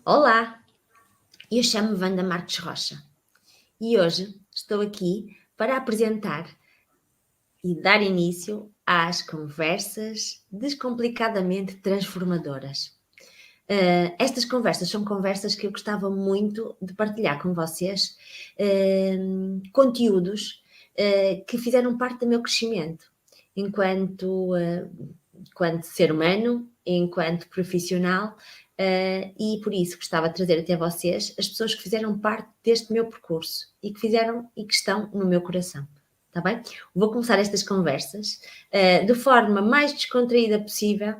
Olá, eu chamo-me Wanda Marques Rocha e hoje estou aqui para apresentar e dar início às conversas descomplicadamente transformadoras. Estas conversas são conversas que eu gostava muito de partilhar com vocês, conteúdos que fizeram parte do meu crescimento enquanto ser humano, enquanto profissional, e por isso gostava de trazer até vocês as pessoas que fizeram parte deste meu percurso e que fizeram e que estão no meu coração. Está bem? Vou começar estas conversas de forma mais descontraída possível,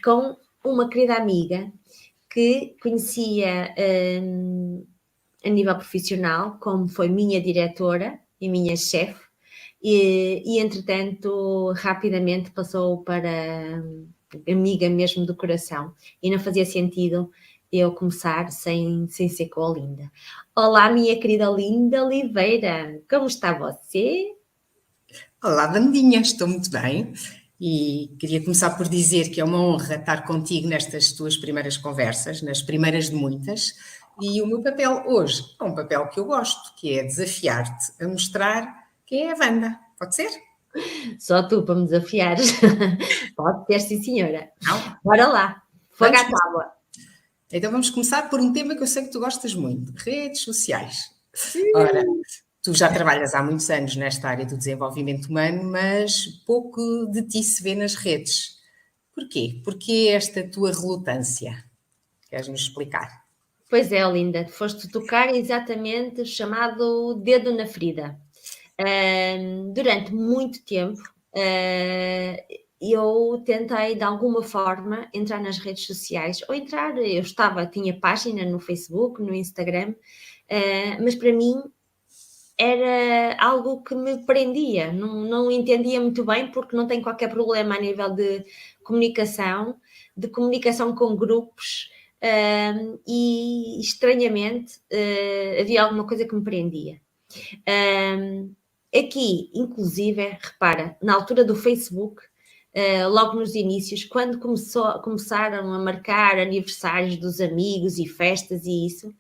com uma querida amiga que conhecia a nível profissional, como foi minha diretora e minha chefe, e entretanto rapidamente passou para amiga mesmo do coração, e não fazia sentido eu começar sem ser com a Olinda. Olá, minha querida Olinda Oliveira, como está você? Olá, Vandinha, estou muito bem e queria começar por dizer que é uma honra estar contigo nestas tuas primeiras conversas, nas primeiras de muitas, e o meu papel hoje é um papel que eu gosto, que é desafiar-te a mostrar quem é a Wanda. Pode ser? Só tu para me desafiar. Pode ser, sim, senhora. Não? Bora lá, fogo Vamos à começar. tábua. Então vamos começar por um tema que eu sei que tu gostas muito, redes sociais. Ora, tu já trabalhas há muitos anos nesta área do desenvolvimento humano, mas pouco de ti se vê nas redes. Porquê? Porquê esta tua relutância? Queres-nos explicar? Pois é, Olinda, foste tocar exatamente o chamado dedo na ferida. Durante muito tempo, eu tentei de alguma forma entrar nas redes sociais, ou tinha página no Facebook, no Instagram, mas para mim era algo que me prendia, não entendia muito bem, porque não tenho qualquer problema a nível de comunicação com grupos, e estranhamente havia alguma coisa que me prendia. Aqui, inclusive, repara, na altura do Facebook, logo nos inícios, quando começaram a marcar aniversários dos amigos e festas e isso,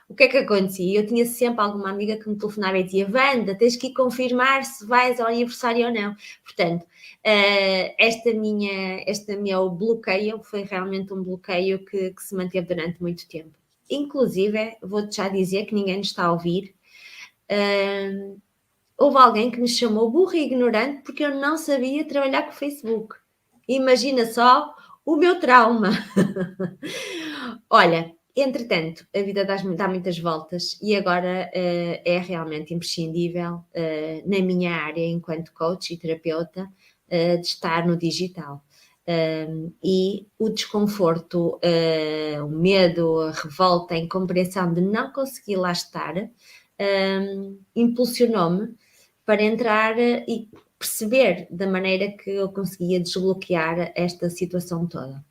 o que é que acontecia? Eu tinha sempre alguma amiga que me telefonava e dizia: Wanda, tens que ir confirmar se vais ao aniversário ou não. Portanto, este meu bloqueio foi realmente um bloqueio que se manteve durante muito tempo. Inclusive, vou-te já dizer que ninguém nos está a ouvir. Houve alguém que me chamou burra e ignorante porque eu não sabia trabalhar com o Facebook. Imagina só o meu trauma. Olha, entretanto, a vida dá muitas voltas e agora é realmente imprescindível, na minha área enquanto coach e terapeuta, de estar no digital. E o desconforto, o medo, a revolta, a incompreensão de não conseguir lá estar, impulsionou-me para entrar e perceber da maneira que eu conseguia desbloquear esta situação toda.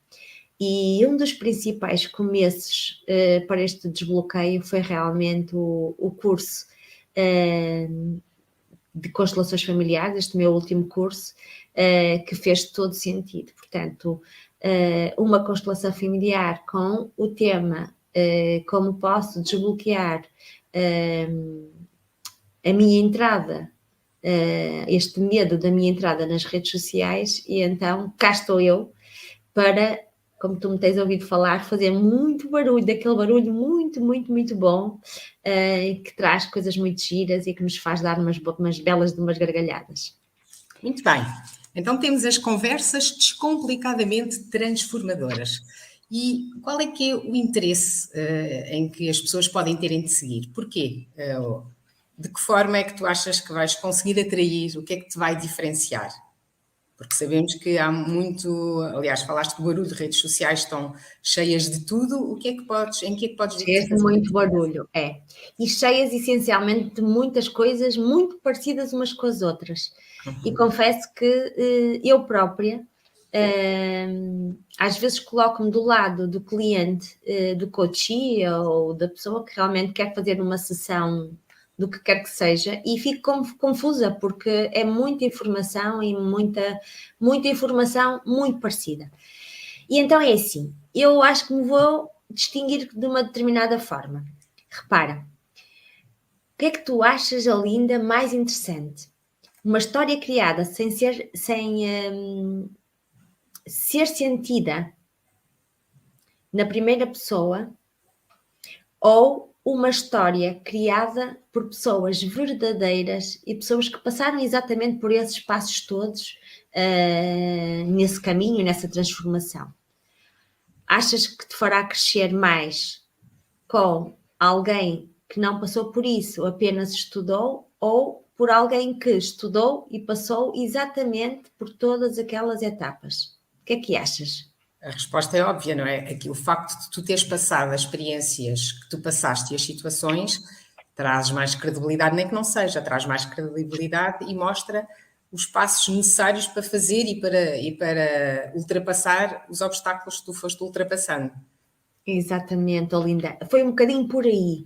E um dos principais começos para este desbloqueio foi realmente o curso de constelações familiares, este meu último curso, que fez todo sentido. Portanto, uma constelação familiar com o tema como posso desbloquear a minha entrada, este medo da minha entrada nas redes sociais, e então cá estou eu para, como tu me tens ouvido falar, fazer muito barulho, daquele barulho muito, muito, muito bom, que traz coisas muito giras e que nos faz dar umas belas de umas gargalhadas. Muito bem. Então temos as conversas descomplicadamente transformadoras. E qual é que é o interesse em que as pessoas podem ter em te seguir? Porquê? De que forma é que tu achas que vais conseguir atrair? O que é que te vai diferenciar? Porque sabemos que há muito, aliás, falaste do barulho de redes sociais, estão cheias de tudo. Em que é que podes Cheias de fazer a muito diferença? barulho, é. E cheias essencialmente de muitas coisas muito parecidas umas com as outras. E confesso que eu própria, às vezes coloco-me do lado do cliente, do coachee ou da pessoa que realmente quer fazer uma sessão do que quer que seja, e fico confusa porque é muita informação e muita informação muito parecida. E então é assim, eu acho que me vou distinguir de uma determinada forma. Repara, o que é que tu achas, Olinda, mais interessante? Uma história criada sem ser sentida na primeira pessoa ou uma história criada por pessoas verdadeiras e pessoas que passaram exatamente por esses passos todos nesse caminho, nessa transformação? Achas que te fará crescer mais com alguém que não passou por isso, apenas estudou, ou por alguém que estudou e passou exatamente por todas aquelas etapas? O que é que achas? A resposta é óbvia, não é? Aqui, o facto de tu teres passado as experiências que tu passaste e as situações traz mais credibilidade, nem que não seja, traz mais credibilidade e mostra os passos necessários para fazer e para ultrapassar os obstáculos que tu foste ultrapassando. Exatamente, Olinda. Foi um bocadinho por aí.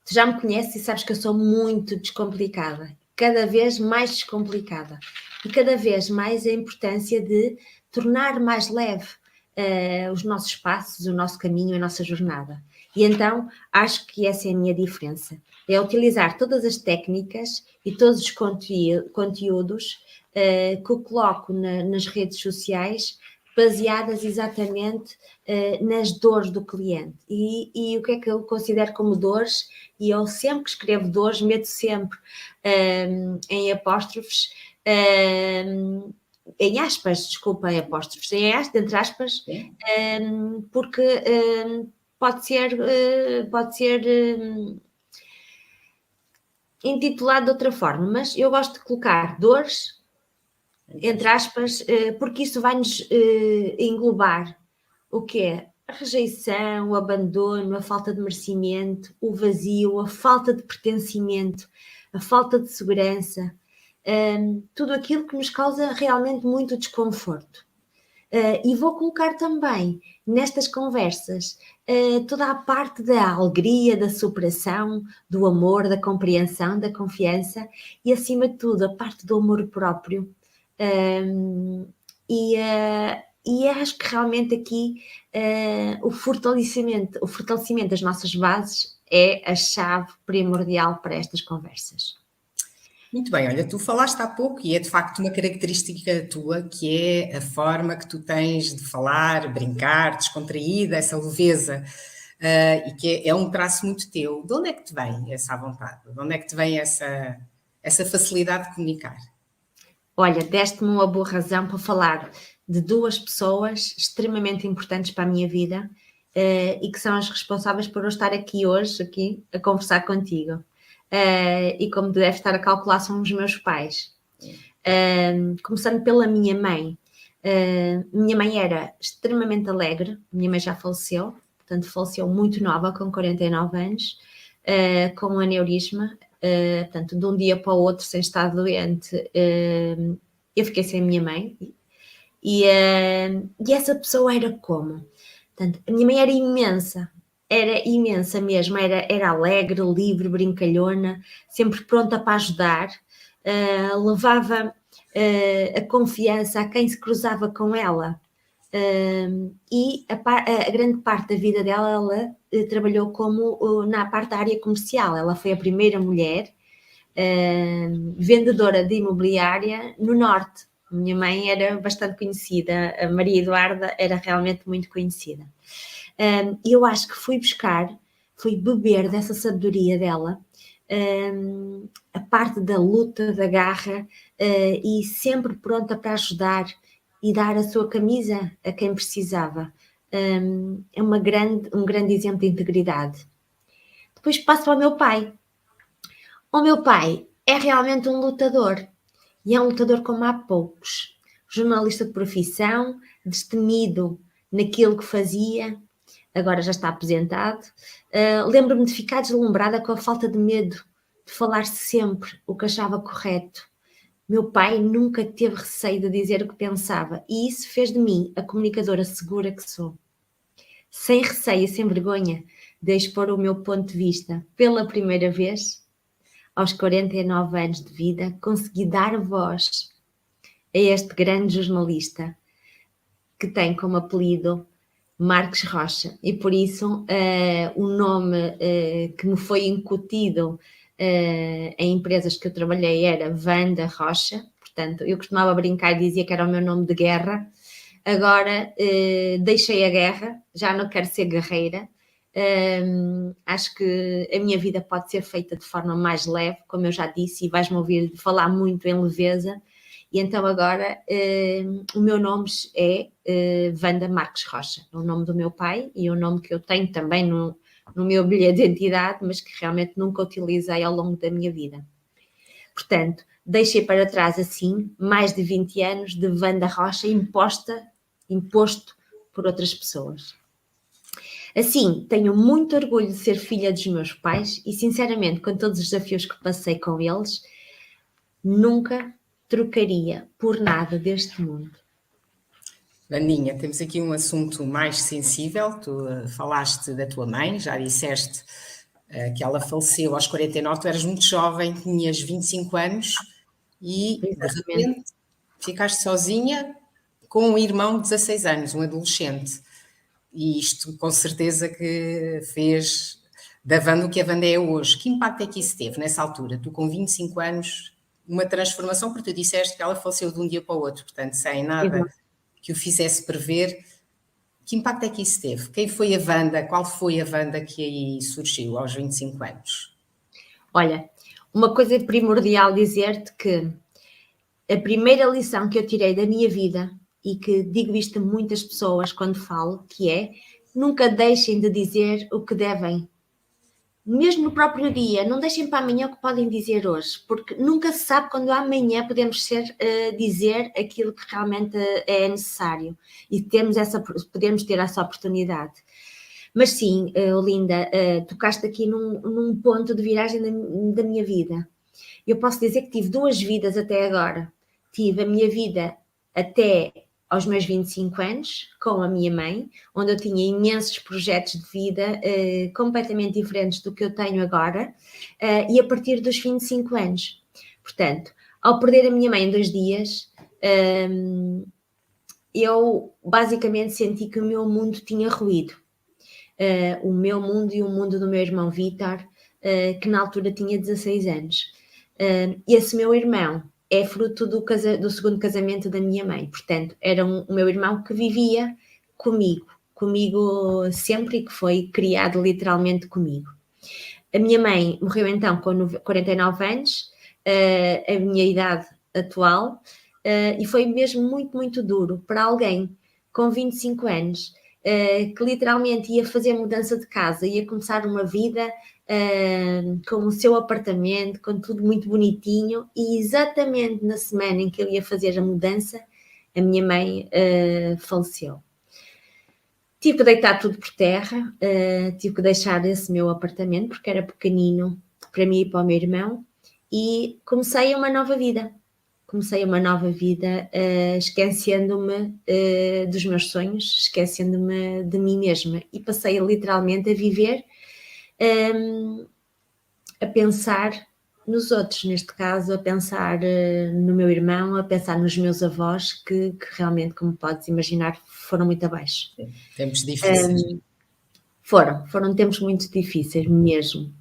Tu já me conheces e sabes que eu sou muito descomplicada, cada vez mais descomplicada. E cada vez mais a importância de tornar mais leve os nossos passos, o nosso caminho, a nossa jornada. E então acho que essa é a minha diferença. É utilizar todas as técnicas e todos os conteúdos que eu coloco nas redes sociais baseadas exatamente nas dores do cliente. E o que é que eu considero como dores? E eu sempre que escrevo dores, meto sempre em apóstrofes, em aspas, desculpa, em apóstrofes, entre aspas, porque pode ser intitulado de outra forma, mas eu gosto de colocar dores entre aspas, porque isso vai-nos englobar o que é a rejeição, o abandono, a falta de merecimento, o vazio, a falta de pertencimento, a falta de segurança, tudo aquilo que nos causa realmente muito desconforto. E vou colocar também nestas conversas toda a parte da alegria, da superação, do amor, da compreensão, da confiança e, acima de tudo, a parte do amor próprio. E acho que realmente aqui o fortalecimento das nossas bases é a chave primordial para estas conversas. Muito bem, olha, tu falaste há pouco e é de facto uma característica tua, que é a forma que tu tens de falar, brincar, descontraída, essa leveza, e que é um traço muito teu. De onde é que te vem essa vontade? De onde é que te vem essa facilidade de comunicar? Olha, deste-me uma boa razão para falar de duas pessoas extremamente importantes para a minha vida e que são as responsáveis por eu estar aqui hoje, aqui, a conversar contigo. E como deve estar a calcular, são os meus pais. Começando pela minha mãe. Minha mãe era extremamente alegre, minha mãe já faleceu, portanto faleceu muito nova, com 49 anos, com um aneurisma, portanto de um dia para o outro, sem estar doente, eu fiquei sem a minha mãe, e essa pessoa era como? Portanto, a minha mãe era imensa mesmo, era alegre, livre, brincalhona, sempre pronta para ajudar, levava a confiança a quem se cruzava com ela. E a grande parte da vida dela, ela trabalhou como na parte da área comercial. Ela foi a primeira mulher vendedora de imobiliária no Norte. Minha mãe era bastante conhecida, a Maria Eduarda era realmente muito conhecida. E eu acho que fui beber dessa sabedoria dela, a parte da luta, da garra, e sempre pronta para ajudar e dar a sua camisa a quem precisava. É um grande exemplo de integridade. Depois passo ao meu pai. O meu pai é realmente um lutador, e é um lutador como há poucos. Jornalista de profissão, destemido naquilo que fazia, agora já está aposentado. Lembro-me de ficar deslumbrada com a falta de medo de falar sempre o que achava correto. Meu pai nunca teve receio de dizer o que pensava, e isso fez de mim a comunicadora segura que sou. Sem receio e sem vergonha de expor o meu ponto de vista. Pela primeira vez, aos 49 anos de vida, consegui dar voz a este grande jornalista que tem como apelido Marques Rocha, e por isso o nome que me foi incutido em empresas que eu trabalhei era Wanda Rocha. Portanto, eu costumava brincar e dizia que era o meu nome de guerra. Agora deixei a guerra, já não quero ser guerreira. Acho que a minha vida pode ser feita de forma mais leve, como eu já disse, e vais-me ouvir falar muito em leveza. E então agora o meu nome é Wanda Marques Rocha, é o nome do meu pai e o nome que eu tenho também no meu bilhete de identidade, mas que realmente nunca utilizei ao longo da minha vida. Portanto, deixei para trás assim mais de 20 anos de Wanda Rocha imposto por outras pessoas. Assim, tenho muito orgulho de ser filha dos meus pais e, sinceramente, com todos os desafios que passei com eles, nunca trocaria por nada deste mundo. Vandinha, temos aqui um assunto mais sensível. Tu falaste da tua mãe, já disseste que ela faleceu aos 49, tu eras muito jovem, tinhas 25 anos e, de repente, ficaste sozinha com um irmão de 16 anos, um adolescente. E isto, com certeza, que fez da Wanda o que a Wanda é hoje. Que impacto é que isso teve nessa altura? Tu, com 25 anos, uma transformação, porque tu disseste que ela faleceu de um dia para o outro, portanto, sem nada que o fizesse prever. Que impacto é que isso teve? Quem foi a Wanda? Qual foi a Wanda que aí surgiu aos 25 anos? Olha, uma coisa primordial dizer-te que a primeira lição que eu tirei da minha vida, e que digo isto a muitas pessoas quando falo, que é: nunca deixem de dizer o que devem. Mesmo no próprio dia, não deixem para amanhã o que podem dizer hoje, porque nunca se sabe quando amanhã podemos dizer aquilo que realmente é necessário e podemos ter essa oportunidade. Mas sim, Olinda, tocaste aqui num ponto de viragem da minha vida. Eu posso dizer que tive 2 vidas até agora. Tive a minha vida até aos meus 25 anos, com a minha mãe, onde eu tinha imensos projetos de vida completamente diferentes do que eu tenho agora, e a partir dos 25 anos. Portanto, ao perder a minha mãe em 2 dias, eu basicamente senti que o meu mundo tinha ruído. O meu mundo e o mundo do meu irmão Vítor, que na altura tinha 16 anos. Esse meu irmão é fruto do segundo casamento da minha mãe, portanto, era o meu irmão que vivia comigo sempre, e que foi criado literalmente comigo. A minha mãe morreu então com 49 anos, a minha idade atual, e foi mesmo muito, muito duro para alguém com 25 anos, que literalmente ia fazer mudança de casa, ia começar uma vida com o seu apartamento, com tudo muito bonitinho, e exatamente na semana em que eu ia fazer a mudança, a minha mãe faleceu. Tive que deitar tudo por terra, tive que deixar esse meu apartamento, porque era pequenino para mim e para o meu irmão, e comecei uma nova vida. Esquecendo-me dos meus sonhos, esquecendo-me de mim mesma, e passei literalmente a viver a pensar nos outros, neste caso a pensar no meu irmão, a pensar nos meus avós, que realmente, como podes imaginar, foram muito abaixo. Tempos difíceis. Foram tempos muito difíceis mesmo.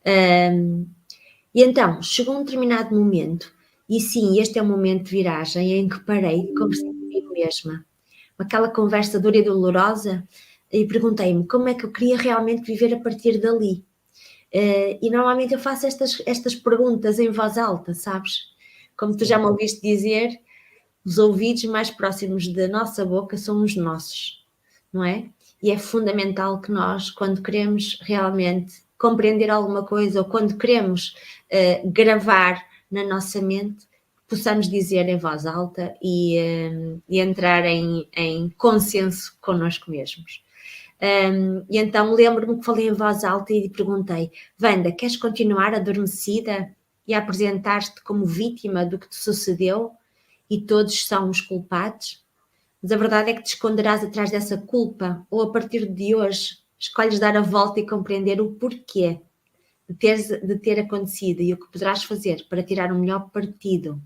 E então, chegou um determinado momento, e sim, este é o momento de viragem em que parei e conversei comigo mesma. Aquela conversa dura e dolorosa, e perguntei-me como é que eu queria realmente viver a partir dali. E normalmente eu faço estas perguntas em voz alta, sabes? Como tu já me ouviste dizer, os ouvidos mais próximos da nossa boca são os nossos, não é? E é fundamental que nós, quando queremos realmente compreender alguma coisa, ou quando queremos gravar na nossa mente, possamos dizer em voz alta e entrar em consenso connosco mesmos. E então lembro-me que falei em voz alta e perguntei: Wanda, queres continuar adormecida e apresentar-te como vítima do que te sucedeu e todos são os culpados? Mas a verdade é que te esconderás atrás dessa culpa, ou a partir de hoje escolhes dar a volta e compreender o porquê de ter acontecido e o que poderás fazer para tirar o melhor partido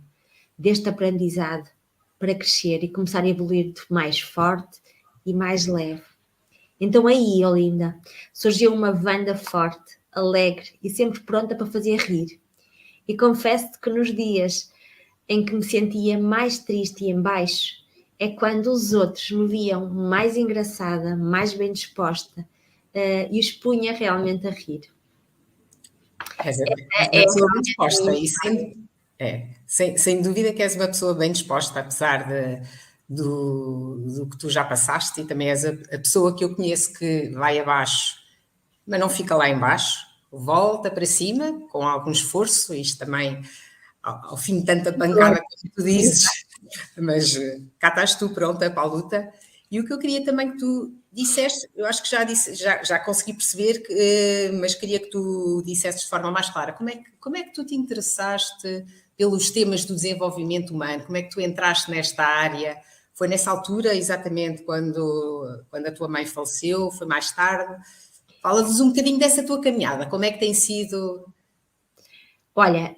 deste aprendizado, para crescer e começar a evoluir mais forte e mais leve. Então aí, Olinda, surgiu uma Wanda forte, alegre e sempre pronta para fazer rir. E confesso-te que nos dias em que me sentia mais triste e em baixo, é quando os outros me viam mais engraçada, mais bem disposta, e os punha realmente a rir. És uma É pessoa bem realmente a disposta minha e sem dúvida que és uma pessoa bem disposta, apesar do que tu já passaste, e também és a pessoa que eu conheço que vai abaixo, mas não fica lá embaixo, volta para cima com algum esforço, isto também ao fim de tanta pancada como tu dizes, mas cá estás tu pronta para a luta. E o que eu queria também que tu disseste, eu acho que já consegui perceber, mas queria que tu dissesses de forma mais clara, como é que tu te interessaste pelos temas do desenvolvimento humano? Como é que tu entraste nesta área? Foi nessa altura, exatamente, quando a tua mãe faleceu? Foi mais tarde? Fala-nos um bocadinho dessa tua caminhada, como é que tem sido? Olha,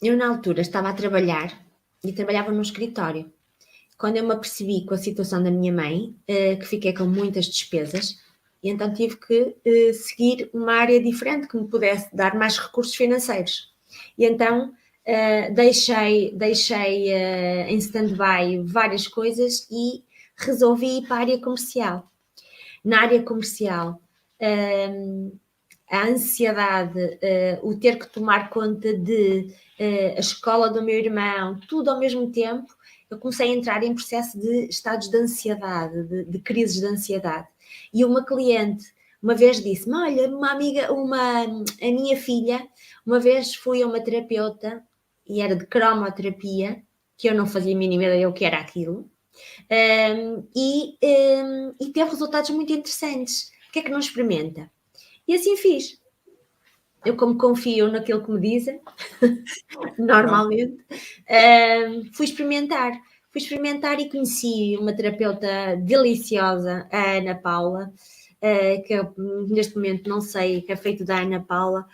eu na altura estava a trabalhar e trabalhava num escritório. Quando eu me apercebi com a situação da minha mãe, que fiquei com muitas despesas, e então tive que seguir uma área diferente que me pudesse dar mais recursos financeiros. E então deixei em stand-by várias coisas e resolvi ir para a área comercial. Na área comercial, a ansiedade, o ter que tomar conta de a escola do meu irmão, tudo ao mesmo tempo, eu comecei a entrar em processo de estados de ansiedade, de crises de ansiedade. E uma cliente uma vez disse-me, olha, a minha filha, uma vez fui a uma terapeuta e era de cromoterapia, que eu não fazia a mínima ideia o que era aquilo, e teve resultados muito interessantes. O que é que não experimenta? E assim fiz. Eu, como confio naquilo que me dizem, normalmente, fui experimentar. Fui experimentar e conheci uma terapeuta deliciosa, a Ana Paula, que eu, neste momento não sei o que é feito da Ana Paula,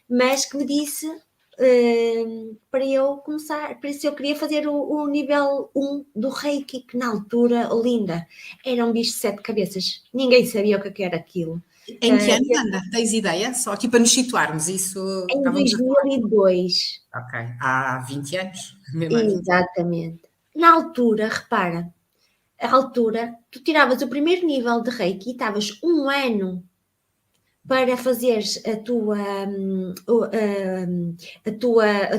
mas que me disse para eu começar, para isso eu queria fazer o nível 1 do Reiki, que na altura, linda, era um bicho de 7 cabeças. Ninguém sabia o que era aquilo. Em que ano, Ana? Tens ideia? Só aqui para nos situarmos, isso Em estávamos a falar. 2002. Ok, há 20 anos, mesmo há 20 anos. Exatamente. Na altura, repara, a altura, tu tiravas o primeiro nível de Reiki e estavas um ano para fazeres a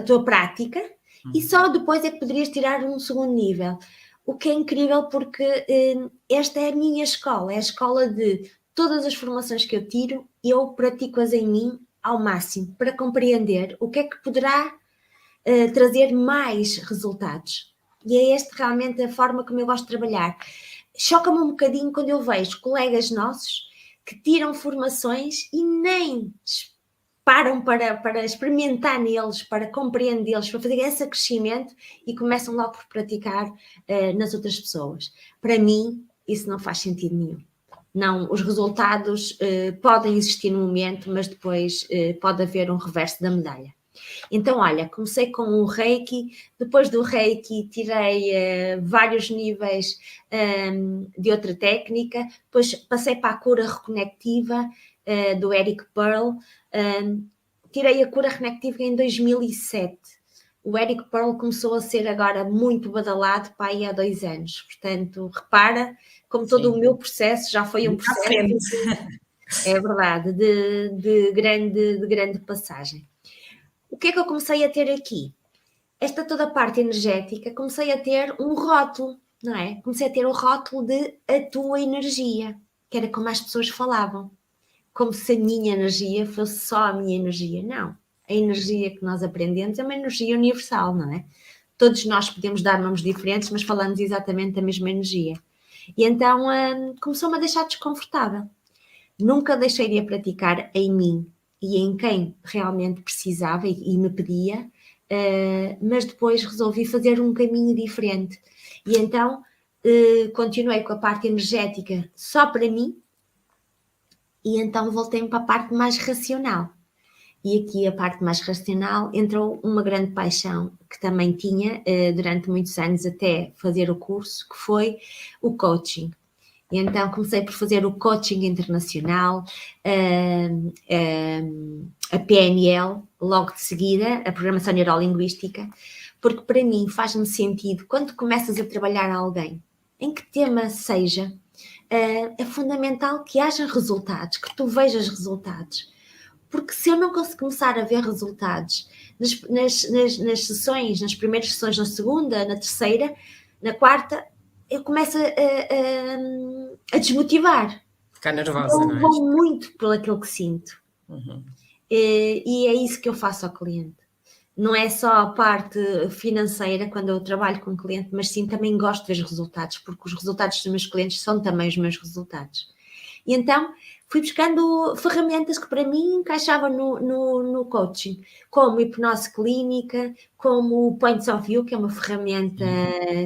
tua prática e só depois é que poderias tirar um segundo nível. O que é incrível porque esta é a minha escola, é a escola de todas as formações que eu tiro, eu pratico-as em mim ao máximo para compreender o que é que poderá trazer mais resultados. E é esta realmente a forma como eu gosto de trabalhar. Choca-me um bocadinho quando eu vejo colegas nossos que tiram formações e nem param para experimentar neles, para compreendê-los, para fazer esse crescimento e começam logo por praticar nas outras pessoas. Para mim, isso não faz sentido nenhum. Não, os resultados podem existir no momento, mas depois pode haver um reverso da medalha. Então, olha, comecei com o Reiki, depois do Reiki tirei vários níveis de outra técnica, depois passei para a cura reconectiva do Eric Pearl, tirei a cura reconectiva em 2007. O Eric Pearl começou a ser agora muito badalado para aí há 2 anos, portanto, repara, como todo o meu processo já foi um Muito à processo, frente. é verdade, de grande passagem. O que é que eu comecei a ter aqui? Esta toda a parte energética, comecei a ter um rótulo, não é? Comecei a ter o rótulo de a tua energia, que era como as pessoas falavam. Como se a minha energia fosse só a minha energia. Não. A energia que nós aprendemos é uma energia universal, não é? Todos nós podemos dar nomes diferentes, mas falamos exatamente da mesma energia. E então começou-me a deixar desconfortável. Nunca deixei de a praticar em mim e em quem realmente precisava e me pedia, mas depois resolvi fazer um caminho diferente. E então continuei com a parte energética só para mim e então voltei-me para a parte mais racional. E aqui a parte mais racional entrou uma grande paixão que também tinha durante muitos anos até fazer o curso, que foi o coaching. E então comecei por fazer o coaching internacional, a PNL, logo de seguida, a programação neurolinguística, porque para mim faz-me sentido, quando começas a trabalhar alguém, em que tema seja, é fundamental que haja resultados, que tu vejas resultados. Porque se eu não conseguir começar a ver resultados nas sessões, nas primeiras sessões, na segunda, na terceira, na quarta, eu começo a desmotivar. Ficar nervosa, não Eu é? vou muito por aquilo que sinto. Uhum. E é isso que eu faço ao cliente. Não é só a parte financeira quando eu trabalho com o cliente, mas sim também gosto de ver os resultados, porque os resultados dos meus clientes são também os meus resultados. E então fui buscando ferramentas que para mim encaixavam no coaching, como hipnose clínica, como o Points of View, que é uma ferramenta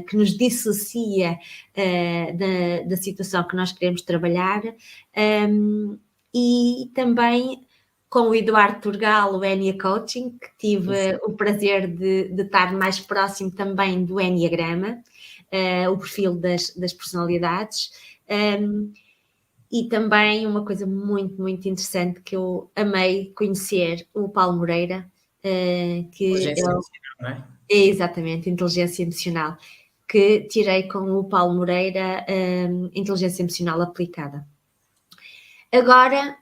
que nos dissocia da situação que nós queremos trabalhar, e também com o Eduardo Turgal, o Enia Coaching, que tive o prazer de estar mais próximo também do Enneagrama, o perfil das personalidades. E também uma coisa muito, muito interessante que eu amei conhecer, o Paulo Moreira, que Inteligência emocional, não é? é exatamente inteligência emocional, que tirei com o Paulo Moreira, inteligência emocional aplicada. Agora,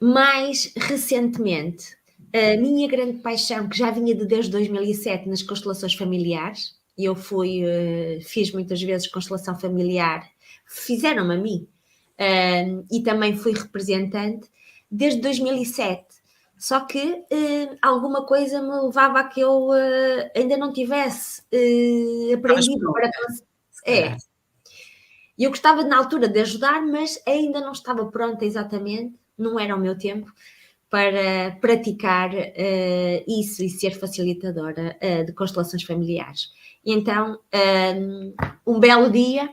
mais recentemente, a minha grande paixão, que já vinha desde 2007 nas constelações familiares, e eu fiz muitas vezes constelação familiar, fizeram-me a mim, e também fui representante desde 2007. Só que alguma coisa me levava a que eu ainda não tivesse aprendido para... É. E eu gostava na altura de ajudar, mas ainda não estava pronta exatamente, não era o meu tempo, para praticar isso e ser facilitadora de constelações familiares. E então, um belo dia,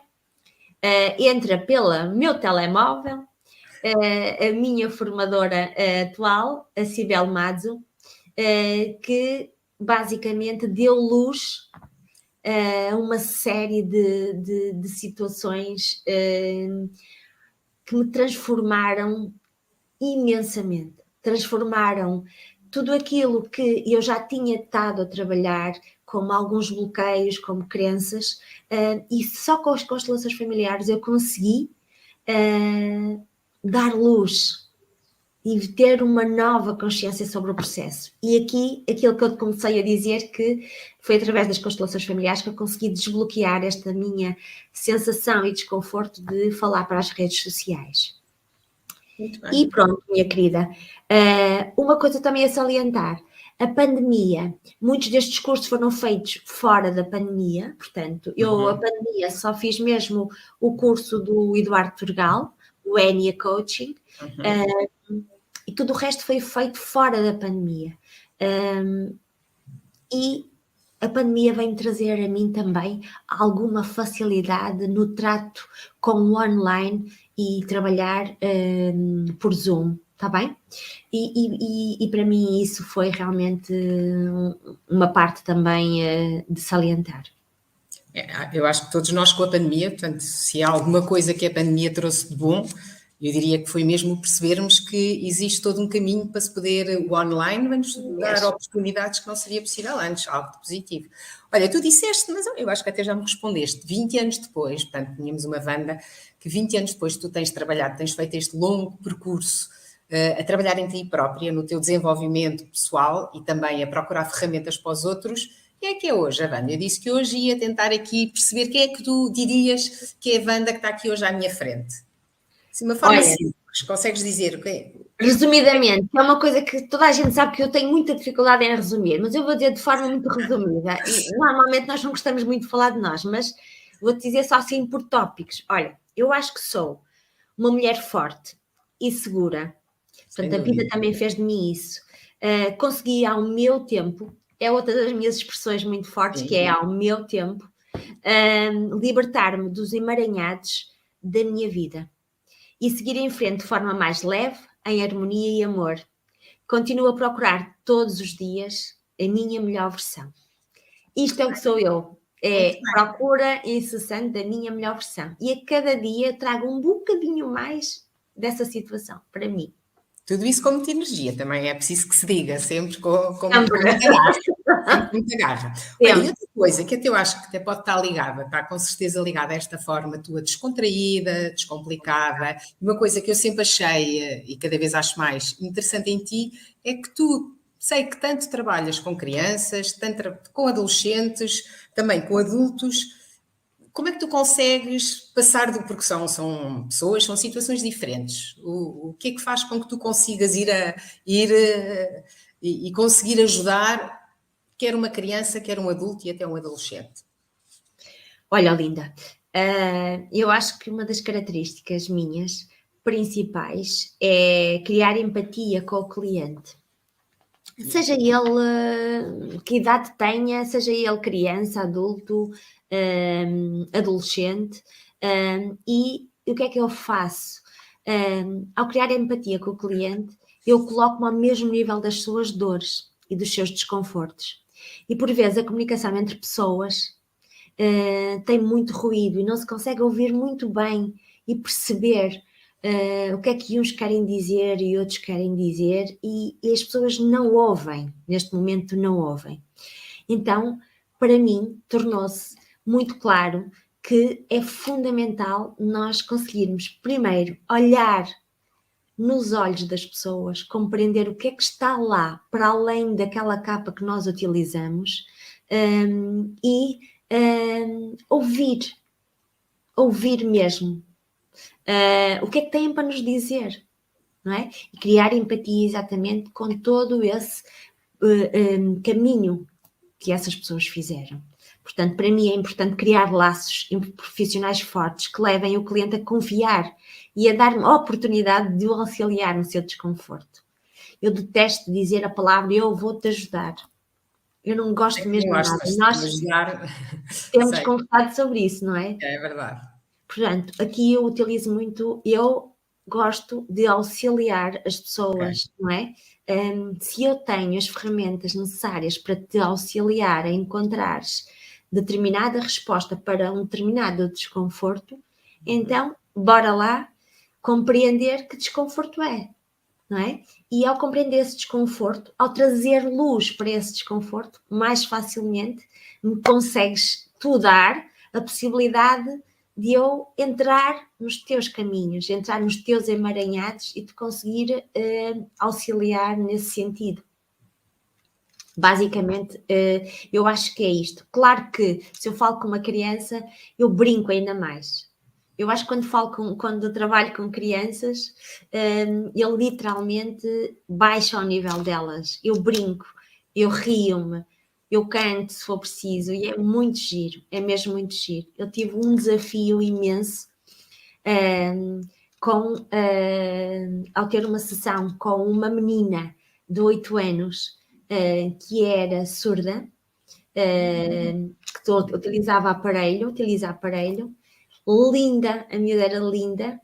entra pelo meu telemóvel a minha formadora atual, a Cibele Mazzo, que basicamente deu luz a uma série de situações que me transformaram imensamente. Transformaram tudo aquilo que eu já tinha estado a trabalhar, como alguns bloqueios, como crenças, e só com as constelações familiares eu consegui dar luz e ter uma nova consciência sobre o processo. E aqui, aquilo que eu comecei a dizer, que foi através das constelações familiares que eu consegui desbloquear esta minha sensação e desconforto de falar para as redes sociais. Muito bem. E pronto, minha querida, uma coisa também a salientar, a pandemia, muitos destes cursos foram feitos fora da pandemia, portanto, eu a pandemia só fiz mesmo o curso do Eduardo Turgal, o Enia Coaching, e tudo o resto foi feito fora da pandemia. E a pandemia vem trazer a mim também alguma facilidade no trato com o online e trabalhar por Zoom, está bem? E para mim isso foi realmente uma parte também de salientar. Eu acho que todos nós com a pandemia, portanto, se há alguma coisa que a pandemia trouxe de bom, eu diria que foi mesmo percebermos que existe todo um caminho para se poder, o online vai-nos dar oportunidades que não seria possível antes, algo de positivo. Olha, tu disseste, mas eu acho que até já me respondeste, 20 anos depois, portanto, tínhamos uma Wanda que 20 anos depois tu tens trabalhado, tens feito este longo percurso a trabalhar em ti própria, no teu desenvolvimento pessoal e também a procurar ferramentas para os outros. Quem é que é hoje a Wanda? Eu disse que hoje ia tentar aqui perceber quem é que tu dirias que é a Wanda que está aqui hoje à minha frente. De uma forma simples, consegues dizer o quê? Resumidamente, é uma coisa que toda a gente sabe que eu tenho muita dificuldade em resumir, mas eu vou dizer de forma muito resumida. E normalmente nós não gostamos muito de falar de nós, mas vou-te dizer só assim por tópicos. Olha, eu acho que sou uma mulher forte e segura. Portanto, a vida também fez de mim isso. Consegui ao meu tempo, é outra das minhas expressões muito fortes, que é ao meu tempo, libertar-me dos emaranhados da minha vida e seguir em frente de forma mais leve, em harmonia e amor. Continuo a procurar todos os dias a minha melhor versão. Isto é o que sou eu. Muito É bem. procura incessante da minha melhor versão. E a cada dia trago um bocadinho mais dessa situação para mim. Tudo isso com muita energia, também é preciso que se diga, sempre com Sempre, muita garra. Sempre com muita garra. Olha, e sempre. outra coisa que até eu acho que até pode estar ligada, está com certeza ligada a esta forma tua descontraída, descomplicada. Uma coisa que eu sempre achei, e cada vez acho mais interessante em ti, é que tu sei que tanto trabalhas com crianças, tanto com adolescentes, também com adultos. Como é que tu consegues passar do. Porque são pessoas, são situações diferentes. O que é que faz com que tu consigas ir e conseguir ajudar quer uma criança, quer um adulto e até um adolescente? Olha, Linda, eu acho que uma das características minhas principais é criar empatia com o cliente. Seja ele que idade tenha, seja ele criança, adulto, adolescente, e o que é que eu faço? Ao criar empatia com o cliente, eu coloco-me ao mesmo nível das suas dores e dos seus desconfortos. E por vezes a comunicação entre pessoas tem muito ruído e não se consegue ouvir muito bem e perceber o que é que uns querem dizer e outros querem dizer e as pessoas não ouvem, neste momento não ouvem. Então, para mim, tornou-se muito claro que é fundamental nós conseguirmos, primeiro, olhar nos olhos das pessoas, compreender o que é que está lá para além daquela capa que nós utilizamos e ouvir mesmo. O que é que têm para nos dizer? Não é? E criar empatia exatamente com todo esse caminho que essas pessoas fizeram. Portanto, para mim é importante criar laços profissionais fortes que levem o cliente a confiar e a dar-me a oportunidade de o auxiliar no seu desconforto. Eu detesto dizer a palavra eu vou-te ajudar. Eu não É gosto que não mesmo de nada. gostas de Nós ajudar, temos sei, conversado sobre isso, não é? é verdade. Portanto, aqui eu utilizo muito, eu gosto de auxiliar as Ok. pessoas, não é? Se eu tenho as ferramentas necessárias para te auxiliar a encontrares determinada resposta para um determinado desconforto, então bora lá compreender que desconforto é, não é? E ao compreender esse desconforto, ao trazer luz para esse desconforto, mais facilmente me consegues tu dar a possibilidade de eu entrar nos teus caminhos, entrar nos teus emaranhados e te conseguir auxiliar nesse sentido. Basicamente, eu acho que é isto. Claro que se eu falo com uma criança, eu brinco ainda mais. Eu acho que quando eu trabalho com crianças, eu literalmente baixo ao nível delas. Eu brinco, eu rio-me, eu canto se for preciso, e é muito giro, é mesmo muito giro. Eu tive um desafio imenso ao ter uma sessão com uma menina de 8 anos que era surda, que utiliza aparelho, linda, a miúda era linda,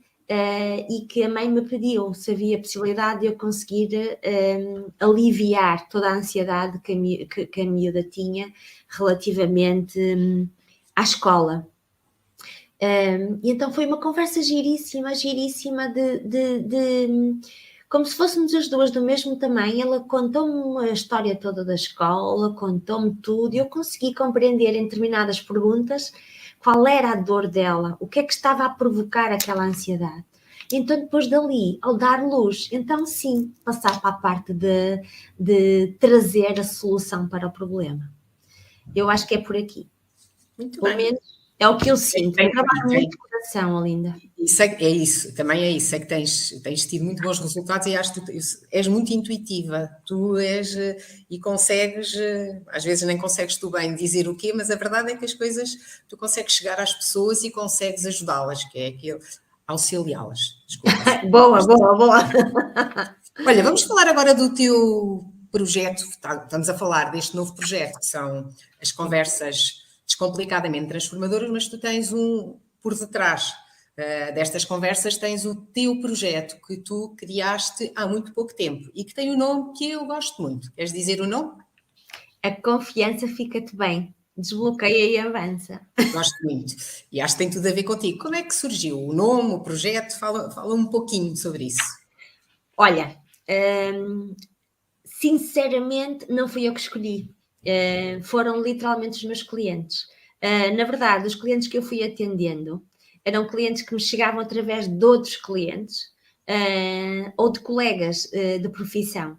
e que a mãe me pediu se havia possibilidade de eu conseguir aliviar toda a ansiedade que a miúda tinha relativamente à escola. E então foi uma conversa giríssima, giríssima como se fôssemos as duas do mesmo tamanho. Ela contou-me a história toda da escola, contou-me tudo, e eu consegui compreender em determinadas perguntas qual era a dor dela, o que é que estava a provocar aquela ansiedade. Então, depois dali, ao dar luz, então sim, passar para a parte de trazer a solução para o problema. Eu acho que é por aqui. Muito Pelo bem. menos é o que eu sinto. Um Tem, trabalho tem, muito de coração, Olinda. isso é isso, também é isso, é que tens tido muito bons resultados e acho que tu és muito intuitiva, tu és e consegues, às vezes nem consegues tu bem dizer o quê, mas a verdade é que as coisas, tu consegues chegar às pessoas e consegues ajudá-las, que é aquilo, auxiliá-las, desculpa. Boa, boa, boa. Olha, vamos falar agora do teu projeto, estamos a falar deste novo projeto, que são as conversas descomplicadamente transformadoras, mas tu tens por detrás destas conversas, tens o teu projeto que tu criaste há muito pouco tempo e que tem um nome que eu gosto muito. Queres dizer o nome? A confiança fica-te bem. desbloqueia e avança. Gosto muito. E acho que tem tudo a ver contigo. Como é que surgiu o nome, o projeto? Fala um pouquinho sobre isso. Olha, sinceramente, não fui eu que escolhi. Foram literalmente os meus clientes. Na verdade, os clientes que eu fui atendendo eram clientes que me chegavam através de outros clientes ou de colegas de profissão.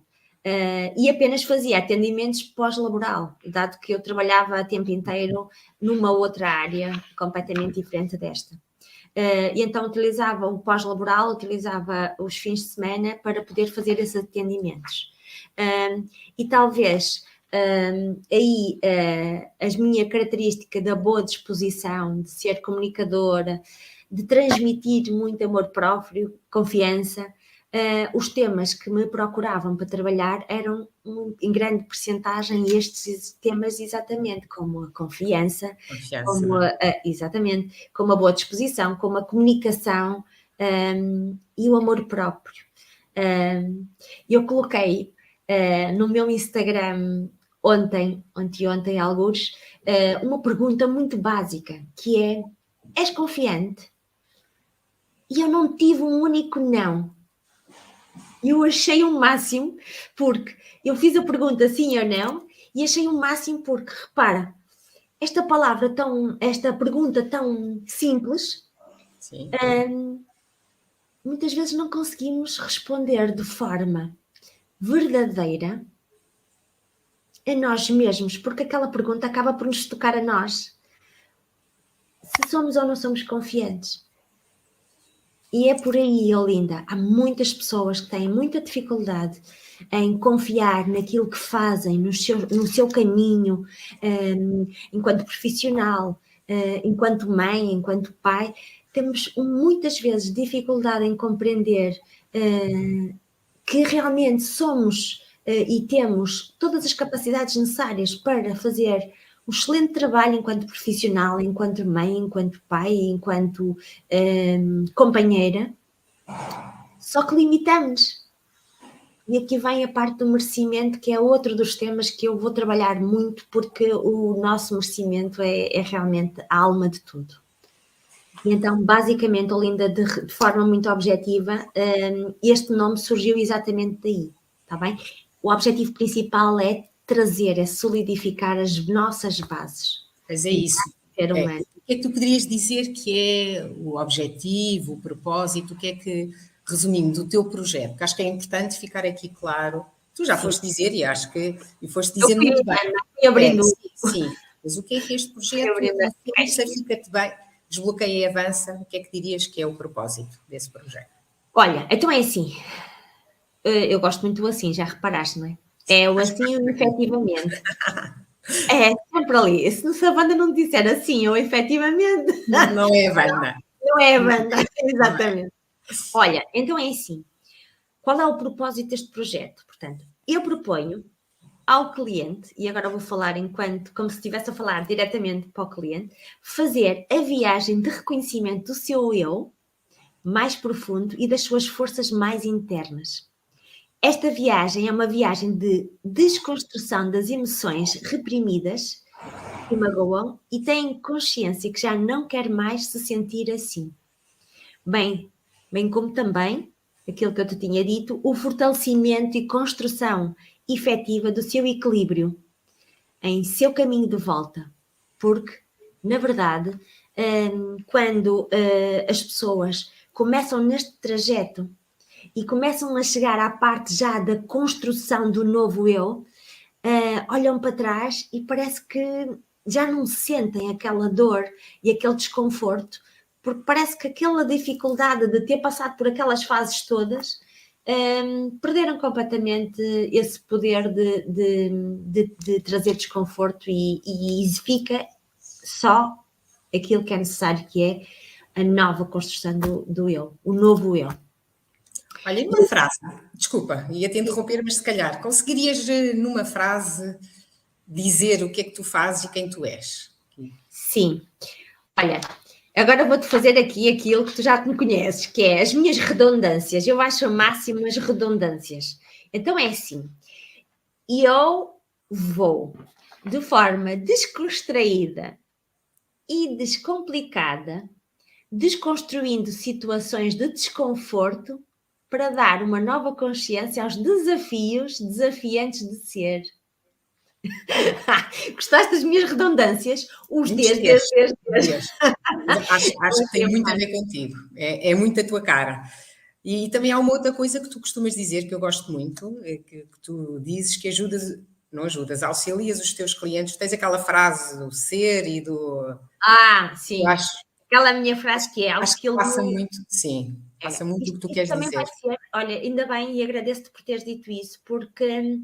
E apenas fazia atendimentos pós-laboral, dado que eu trabalhava a tempo inteiro numa outra área completamente diferente desta. E então utilizava o pós-laboral, utilizava os fins de semana para poder fazer esses atendimentos. E talvez aí a minha característica da boa disposição, de ser comunicadora, de transmitir muito amor próprio, confiança, os temas que me procuravam para trabalhar eram em grande percentagem estes temas exatamente, como a confiança, exatamente, como a boa disposição, como a comunicação e o amor próprio. Eu coloquei no meu Instagram ontem, alguns, uma pergunta muito básica, que é: és confiante? E eu não tive um único não. Eu achei o máximo, porque eu fiz a pergunta sim ou não, e achei o máximo porque, repara, esta pergunta tão simples, muitas vezes não conseguimos responder de forma verdadeira a nós mesmos, porque aquela pergunta acaba por nos tocar a nós. Se somos ou não somos confiantes. E é por aí, Olinda, há muitas pessoas que têm muita dificuldade em confiar naquilo que fazem, no seu caminho, enquanto profissional, enquanto mãe, enquanto pai. Temos muitas vezes dificuldade em compreender que realmente somos e temos todas as capacidades necessárias para fazer um excelente trabalho enquanto profissional, enquanto mãe, enquanto pai, enquanto companheira, só que limitamos. E aqui vem a parte do merecimento, que é outro dos temas que eu vou trabalhar muito, porque o nosso merecimento é realmente a alma de tudo. E então, basicamente, Olinda, de forma muito objetiva, este nome surgiu exatamente daí, está bem? O objetivo principal é trazer, é solidificar as nossas bases. Mas é isso. O que é que tu poderias dizer que é o objetivo, o propósito, o que é que, resumindo, do teu projeto? Porque acho que é importante ficar aqui claro. Tu já foste dizer e acho que foste dizer muito bem. Fui abrindo. Sim, mas o que é que este projeto fica-te bem, desbloqueia e avança? O que é que dirias que é o propósito desse projeto? Olha, então é assim. Eu gosto muito do assim, já reparaste, não é? É o assim, efetivamente. É, sempre ali. Se a banda não disser assim ou efetivamente... Não é a banda. Não é a banda, exatamente. Olha, então é assim. Qual é o propósito deste projeto? Portanto, eu proponho ao cliente, e agora vou falar como se estivesse a falar diretamente para o cliente, fazer a viagem de reconhecimento do seu eu mais profundo e das suas forças mais internas. Esta viagem é uma viagem de desconstrução das emoções reprimidas que magoam e tem consciência que já não quer mais se sentir assim. Bem como também, aquilo que eu te tinha dito, o fortalecimento e construção efetiva do seu equilíbrio em seu caminho de volta. Porque, na verdade, quando as pessoas começam neste trajeto e começam a chegar à parte já da construção do novo eu, olham para trás e parece que já não sentem aquela dor e aquele desconforto, porque parece que aquela dificuldade de ter passado por aquelas fases todas, perderam completamente esse poder de trazer desconforto e fica só aquilo que é necessário, que é a nova construção do eu, o novo eu. Olha, numa frase, desculpa, ia-te interromper, mas se calhar, conseguirias numa frase dizer o que é que tu fazes e quem tu és? Sim. Olha, agora vou-te fazer aqui aquilo que tu já me conheces, que é as minhas redundâncias. Eu acho o máximo as redundâncias. Então é assim, eu vou de forma descontraída e descomplicada, desconstruindo situações de desconforto para dar uma nova consciência aos desafios desafiantes de ser. Gostaste das minhas redundâncias? Os desde. Acho que tem muito a ver contigo. É muito a tua cara. E também há uma outra coisa que tu costumas dizer, que eu gosto muito, que tu dizes que não ajudas, auxilias os teus clientes. Tens aquela frase do ser e do... Sim. Acho, aquela minha frase que é acho que passa muito, sim, passa muito o que tu queres também dizer. Vai ser, olha, ainda bem, e agradeço-te por teres dito isso, porque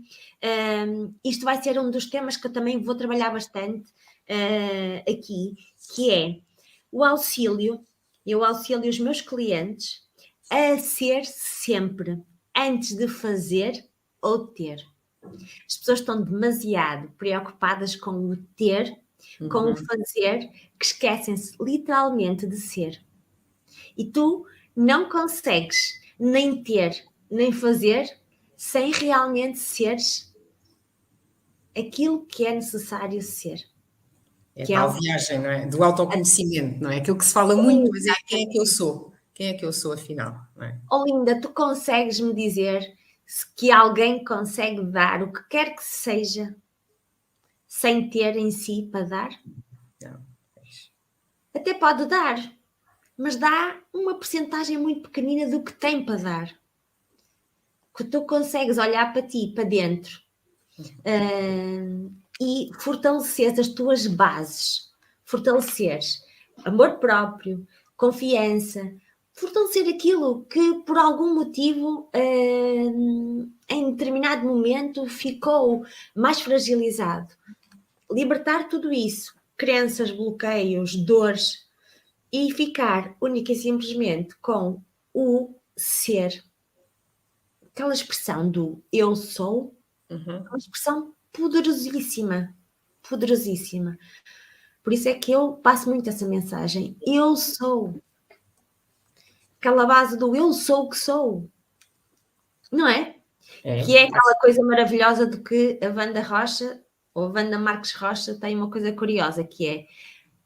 isto vai ser um dos temas que eu também vou trabalhar bastante aqui, que é o auxílio. Eu auxilio os meus clientes a ser sempre, antes de fazer ou ter. As pessoas estão demasiado preocupadas com o ter, com o fazer, que esquecem-se literalmente de ser. E tu não consegues nem ter, nem fazer, sem realmente seres aquilo que é necessário ser. É tal viagem, não é? Do autoconhecimento, não é? Aquilo que se fala muito, mas é quem é que eu sou? Quem é que eu sou, afinal? Não é? Linda, tu consegues-me dizer que alguém consegue dar o que quer que seja sem ter em si para dar? Não. Até pode dar, mas dá uma porcentagem muito pequenina do que tem para dar. Que tu consegues olhar para ti, para dentro, e fortaleceres as tuas bases, fortaleceres amor próprio, confiança, fortalecer aquilo que por algum motivo em determinado momento ficou mais fragilizado. Libertar tudo isso, crenças, bloqueios, dores, e ficar única e simplesmente com o ser. Aquela expressão do eu sou, é uma expressão poderosíssima, poderosíssima. Por isso é que eu passo muito essa mensagem. Eu sou. Aquela base do eu sou o que sou. Não é? Que é aquela coisa maravilhosa de que a Wanda Rocha, ou a Wanda Marques Rocha, tem uma coisa curiosa, que é,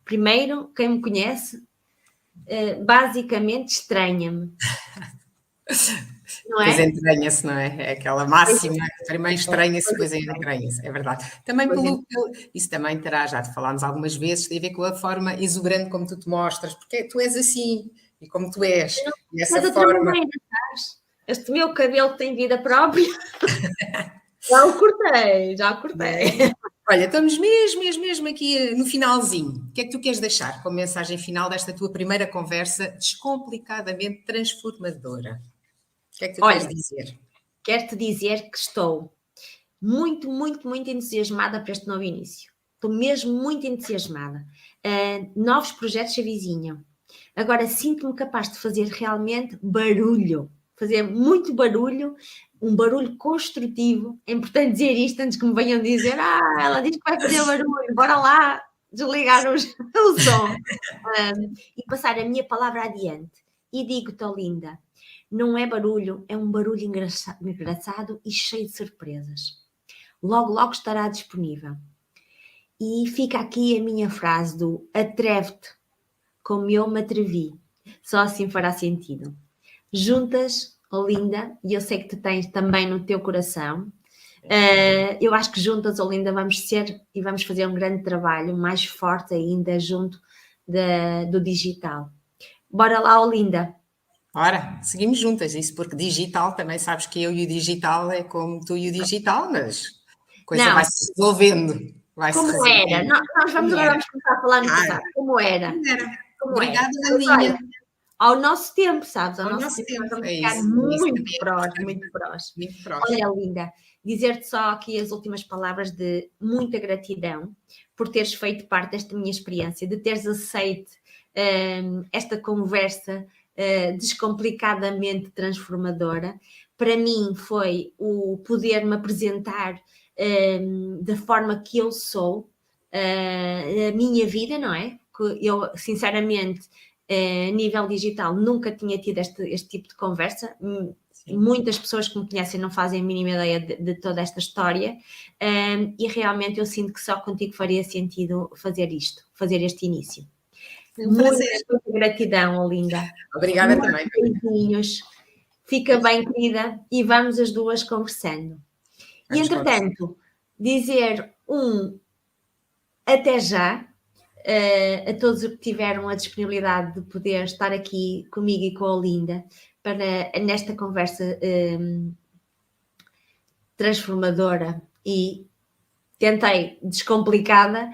primeiro, quem me conhece, basicamente estranha-me. Não é? Depois entranha-se, não é? É aquela máxima, primeiro estranha-se, depois entranha-se, é verdade. Também isso também terá, já te falámos algumas vezes, tem a ver com a forma exuberante como tu te mostras, porque tu és assim, e como tu és, e essa forma... Maneira, sabes? Este meu cabelo tem vida própria. Já o cortei. Olha, estamos mesmo aqui no finalzinho. O que é que tu queres deixar como mensagem final desta tua primeira conversa descomplicadamente transformadora? O que é que tu queres dizer? Quero-te dizer que estou muito entusiasmada para este novo início. Estou mesmo muito entusiasmada. Novos projetos se avizinham. Agora sinto-me capaz de fazer realmente barulho. Fazer muito barulho, um barulho construtivo. É importante dizer isto antes que me venham dizer ela diz que vai fazer barulho, bora lá desligar o som. E passar a minha palavra adiante. E digo-te, linda, não é barulho, é um barulho engraçado e cheio de surpresas. Logo estará disponível. E fica aqui a minha frase do atreve-te, como eu me atrevi. Só assim fará sentido. Juntas, Olinda, e eu sei que tu tens também no teu coração, eu acho que juntas, Olinda, vamos ser e vamos fazer um grande trabalho, mais forte ainda, junto do digital. Bora lá, Olinda. Ora, seguimos juntas, isso porque digital, também sabes que eu e o digital é como tu e o digital, mas a coisa vai-se resolvendo. Como era? Nós agora vamos começar a falar no passado. Como era? Obrigada, Landinha. Ao nosso tempo, sabes? Ao nosso tempo, vamos é ficar isso. muito próximo. Muito próximo. Olha, linda, dizer-te só aqui as últimas palavras de muita gratidão por teres feito parte desta minha experiência, de teres aceito esta conversa descomplicadamente transformadora. Para mim foi o poder-me apresentar da forma que eu sou, a minha vida, não é? Que eu, sinceramente, nível digital, nunca tinha tido este tipo de conversa. Sim. Muitas pessoas que me conhecem não fazem a mínima ideia de toda esta história, e realmente eu sinto que só contigo faria sentido fazer isto, fazer este início. Um prazer. Muita gratidão, Olinda. Obrigada também. Beijinhos. Fica bem, querida, e vamos as duas conversando. E, Vamos entretanto, dizer até já a todos que tiveram a disponibilidade de poder estar aqui comigo e com a Olinda nesta conversa transformadora e tentei descomplicada,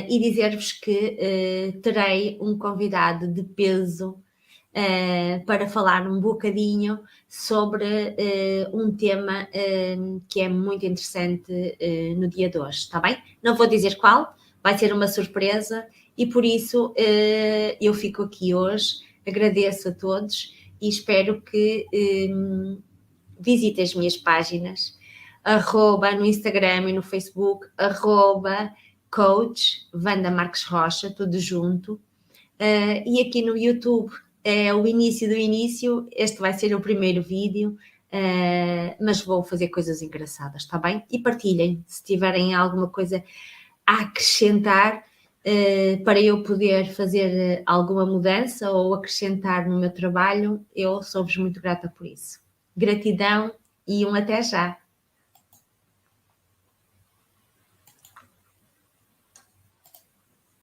e dizer-vos que terei um convidado de peso para falar um bocadinho sobre um tema que é muito interessante no dia de hoje, está bem? Não vou dizer qual, vai ser uma surpresa e por isso eu fico aqui hoje, agradeço a todos e espero que visitem as minhas páginas, no Instagram e no Facebook, @coach Wanda Marques Rocha, tudo junto, e aqui no YouTube é o início do início, este vai ser o primeiro vídeo, mas vou fazer coisas engraçadas, está bem? E partilhem, se tiverem alguma coisa a acrescentar, para eu poder fazer alguma mudança ou acrescentar no meu trabalho, eu sou-vos muito grata por isso. Gratidão e até já!